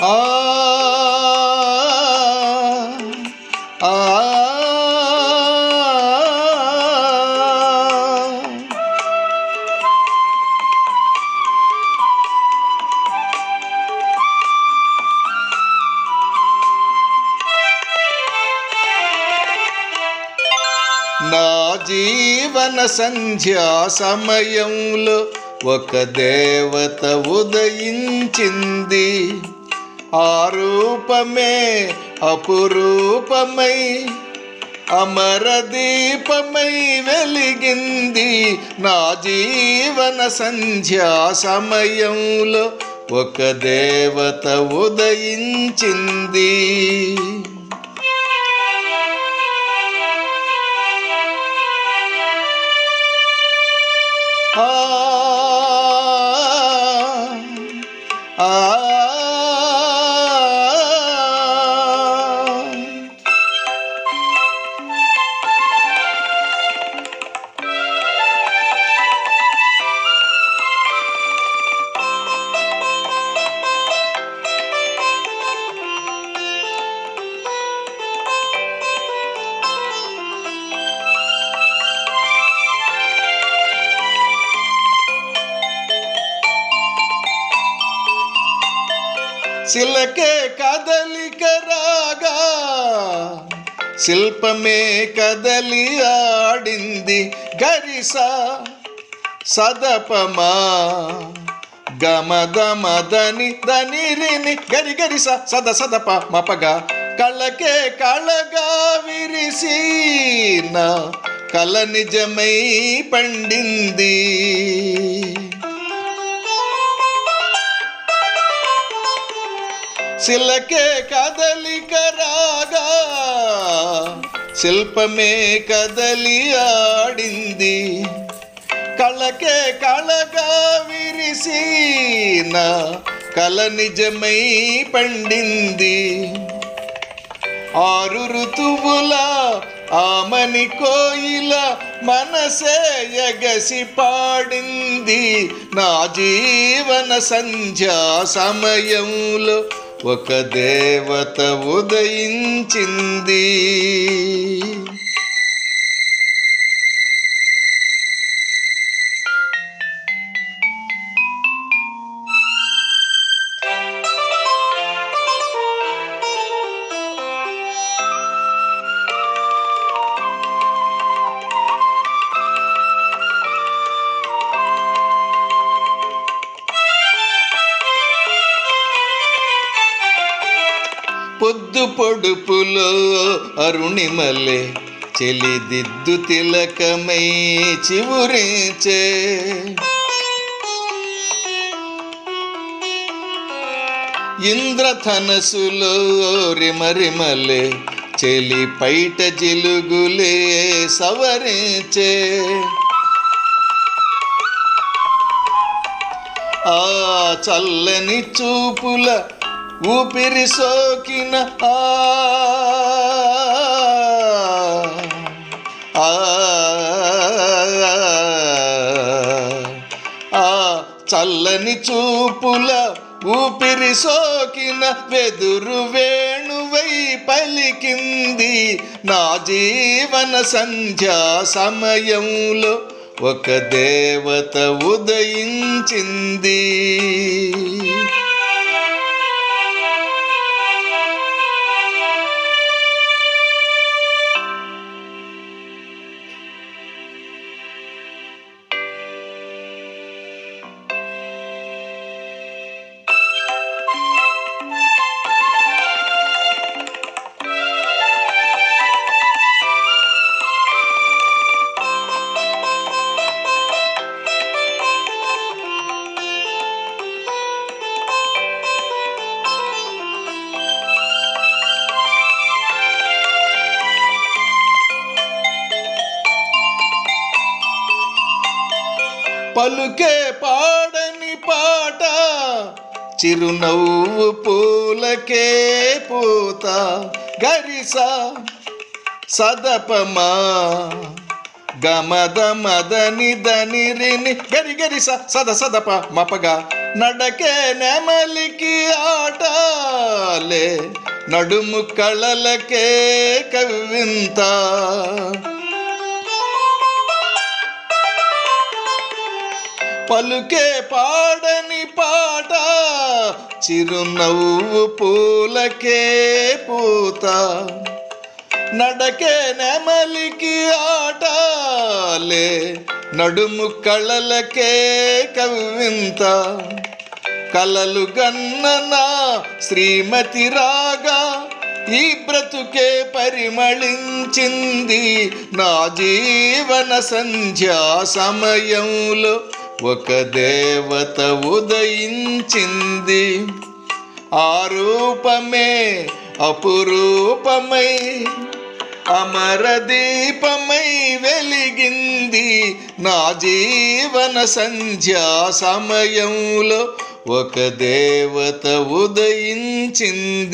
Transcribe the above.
ఆ ఆ నా జీవన సంధ్యా సమయంలో ఒక దేవత ఉదయించింది. ఆ రూపమే అపురూపమై అమరదీపమై వెలిగింది. నా జీవన సంధ్యా సమయంలో ఒక దేవత ఉదయించింది. ఆ ఆ శిలకే కదలిక రాగా శిల్పమే కదలి ఆడింది. గరిస సదపమా గమదమదని దనిరిని గరి గరిస సద సదప మపగా కళకే కళగా విరిసి నా కళ నిజమై పండింది. శిలకే కదలిక రాగా శిల్పమే కదలి ఆడింది. కళకే కళగా విరిసి నా కళ నిజమై పండింది. ఆరు ఋతువుల ఆమని కోయిల మనసే ఎగసి పాడింది. నా జీవన సంధ్యా సమయంలో ఒక దేవత ఉదయించింది. పొద్దు పొడుపులో అరుణిమలే చెలిదిద్దు తిలకమై చివురించే. ఇంద్రధనసులో రిమరిమలే చెలి పైట జిలుగులే సవరించే. ఆ చల్లని చూపుల ఊపిరి సోకిన చల్లని చూపుల ఊపిరి సోకిన వెదురు వేణువై పలికింది. నా జీవన సంధ్యా సమయంలో ఒక దేవత ఉదయించింది. పలుకే పాడని పాట చిరునవ్వు పూలకే పూత. గరిస సదపమా గమద మదని దని రిని గరి గరి సద సదప మపగా నడకే నెమలికి ఆటలే నడుము కళలకే కవ్వింత పలుకే పాడని పాట చిరునవ్వు పూలకే పూత నడకే నెమలికి ఆటలే నడుము కళలకే కవ్వింత కలలు గన్ననా శ్రీమతి రాగా ఈ బ్రతుకే పరిమళించింది నా జీవన సంధ్యా సమయంలో ఒక దేవత ఉదయించింది ఆ రూపమే అపురూపమై అమరదీపమై వెలిగింది నా జీవన సంధ్యా సమయంలో ఒక దేవత ఉదయించింది.